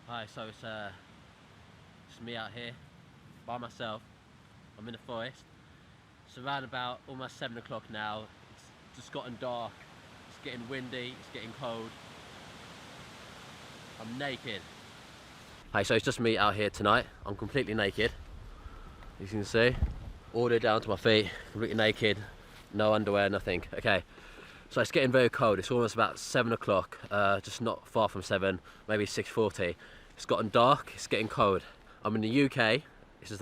Hi, so it's me out here by myself. I'm in the forest. It's around about almost 7 o'clock now. It's just gotten dark. It's getting windy. It's getting cold. I'm naked. Hi, so it's just me out here tonight. I'm completely naked. As you can see, all the way down to my feet, completely naked, no underwear, nothing. Okay, so it's getting very cold. It's almost about 7 o'clock, just not far from 7, maybe 6:40. It's gotten dark, it's getting cold. I'm in the UK. This is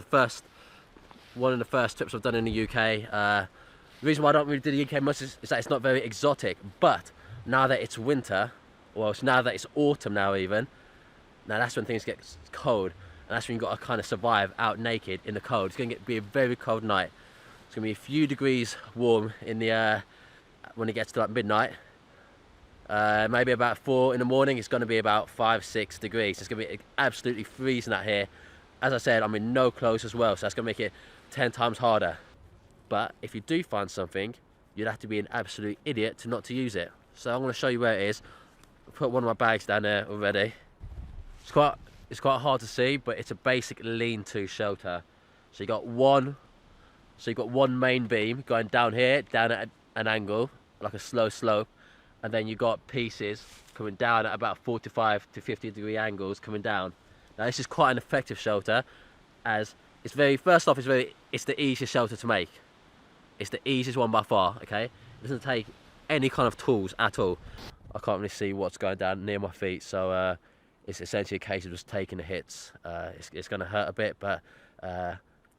one of the first trips I've done in the UK. The reason why I don't really do the UK much is that it's not very exotic, but now that it's winter, well, it's now that it's autumn now even, now that's when things get cold, and that's when you've got to kind of survive out naked in the cold. It's going to be a very cold night. It's going to be a few degrees warm in the when it gets to like midnight. Maybe about 4 in the morning, it's going to be about 5-6 degrees. It's going to be absolutely freezing out here. As I said, I'm in no clothes as well, so that's going to make it 10 times harder. But if you do find something, you'd have to be an absolute idiot to not to use it. So I'm going to show you where it is. I'll put one of my bags down there already. It's quite hard to see, but it's a basic lean-to shelter. So you've got one main beam going down here, down at an angle, like a slow slope. And then you've got pieces coming down at about 45 to 50 degree angles coming down. Now this is quite an effective shelter, as it's the easiest shelter to make. It's the easiest one by far, okay? It doesn't take any kind of tools at all. I can't really see what's going down near my feet, so it's essentially a case of just taking the hits. It's gonna hurt a bit, but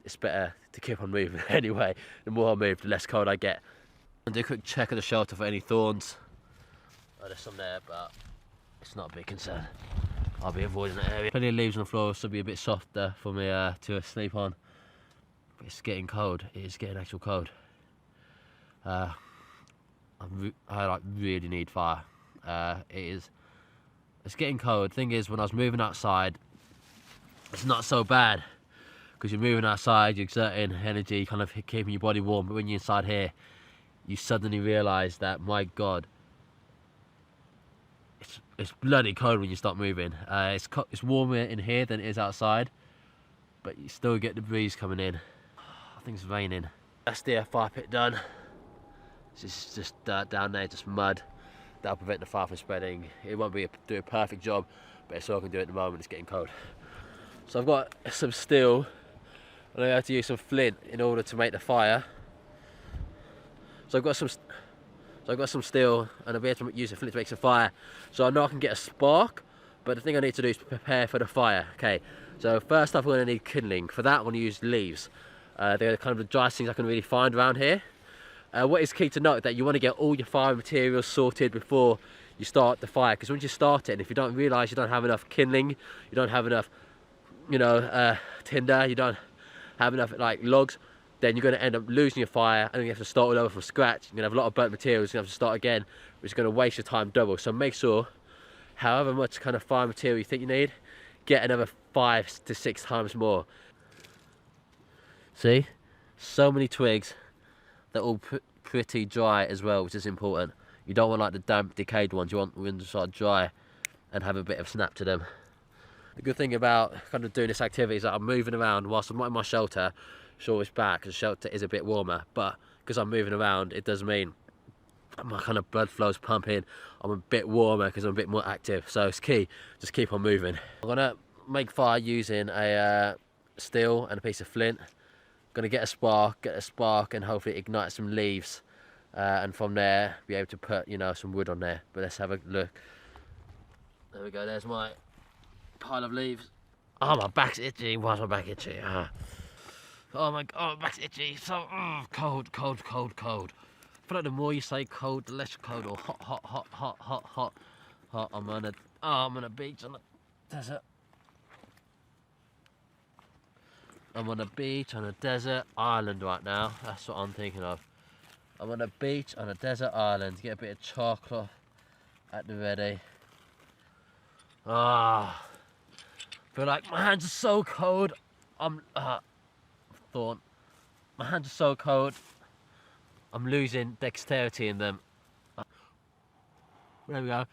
it's better to keep on moving anyway. The more I move, the less cold I get. And do a quick check of the shelter for any thorns. Oh, there's some there, but it's not a big concern. I'll be avoiding that area. Plenty of leaves on the floor, so it'll be a bit softer for me to sleep on. But it's getting cold. It is getting actual cold. I like really need fire. It's getting cold. Thing is, when I was moving outside, it's not so bad because you're moving outside, you're exerting energy, kind of keeping your body warm. But when you're inside here, you suddenly realise that, my God, it's bloody cold when you start moving. It's warmer in here than it is outside, but you still get the breeze coming in. I think it's raining. That's the fire pit done. It's just dirt down there, just mud. That'll prevent the fire from spreading. It won't do a perfect job, but it's all I can do at the moment. It's getting cold. So I've got some steel, and I have to use some flint in order to make the fire. So I've got some steel, and I'll be able to use the flint to make some fire. So I know I can get a spark, but the thing I need to do is prepare for the fire. Okay, so first off, I'm going to need kindling. For that, I'm going to use leaves. They're kind of the driest things I can really find around here. What is key to note that you want to get all your fire materials sorted before you start the fire, because once you start it, and if you don't realise you don't have enough kindling, you don't have enough, tinder, you don't have enough like logs, then you're going to end up losing your fire, and you have to start all over from scratch. You're going to have a lot of burnt materials, you're going to have to start again, which is going to waste your time double. So make sure, however much kind of fire material you think you need, get another 5 to 6 times more. See, so many twigs. They're all pretty dry as well, which is important. You don't want like the damp, decayed ones. You want them to start dry and have a bit of snap to them. The good thing about kind of doing this activity is that I'm moving around whilst I'm not in my shelter. Sure, it's bad because the shelter is a bit warmer, but because I'm moving around, it does mean my kind of blood flow's pumping. I'm a bit warmer because I'm a bit more active. So it's key, just keep on moving. I'm gonna make fire using a steel and a piece of flint. Gonna get a spark and hopefully ignite some leaves, and from there be able to put some wood on there. But let's have a look. There we go, there's my pile of leaves. Oh, my back's itchy. Why's my back itchy? Oh my God, my back's itchy. So cold. I feel like the more you say cold, the less cold. Or hot. I'm on a beach on the desert. I'm on a beach on a desert island right now. That's what I'm thinking of. I'm on a beach on a desert island. Get a bit of chocolate at the ready. I feel like my hands are so cold. My hands are so cold. I'm losing dexterity in them. There we go.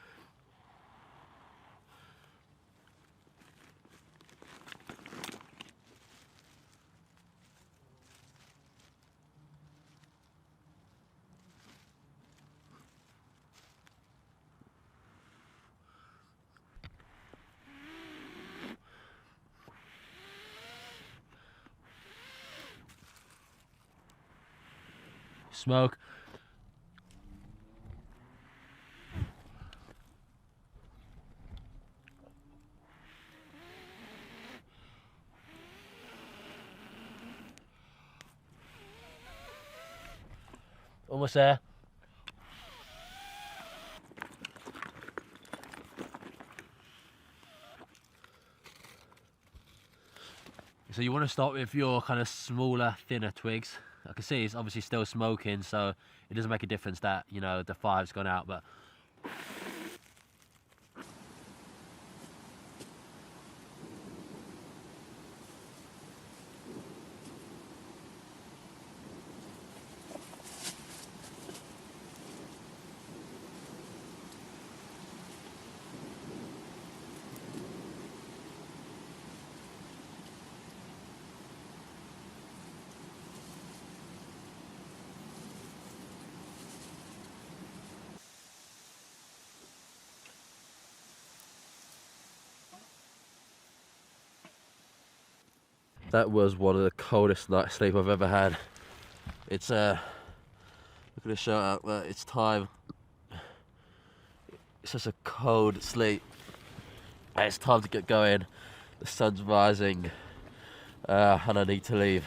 smoke. Almost there. So you want to start with your kind of smaller, thinner twigs. I can see it's obviously still smoking, so it doesn't make a difference that, you know, the fire's gone out, but that was one of the coldest night's sleep I've ever had. It's look at the shout out that it's time. It's such a cold sleep. And it's time to get going. The sun's rising, and I need to leave.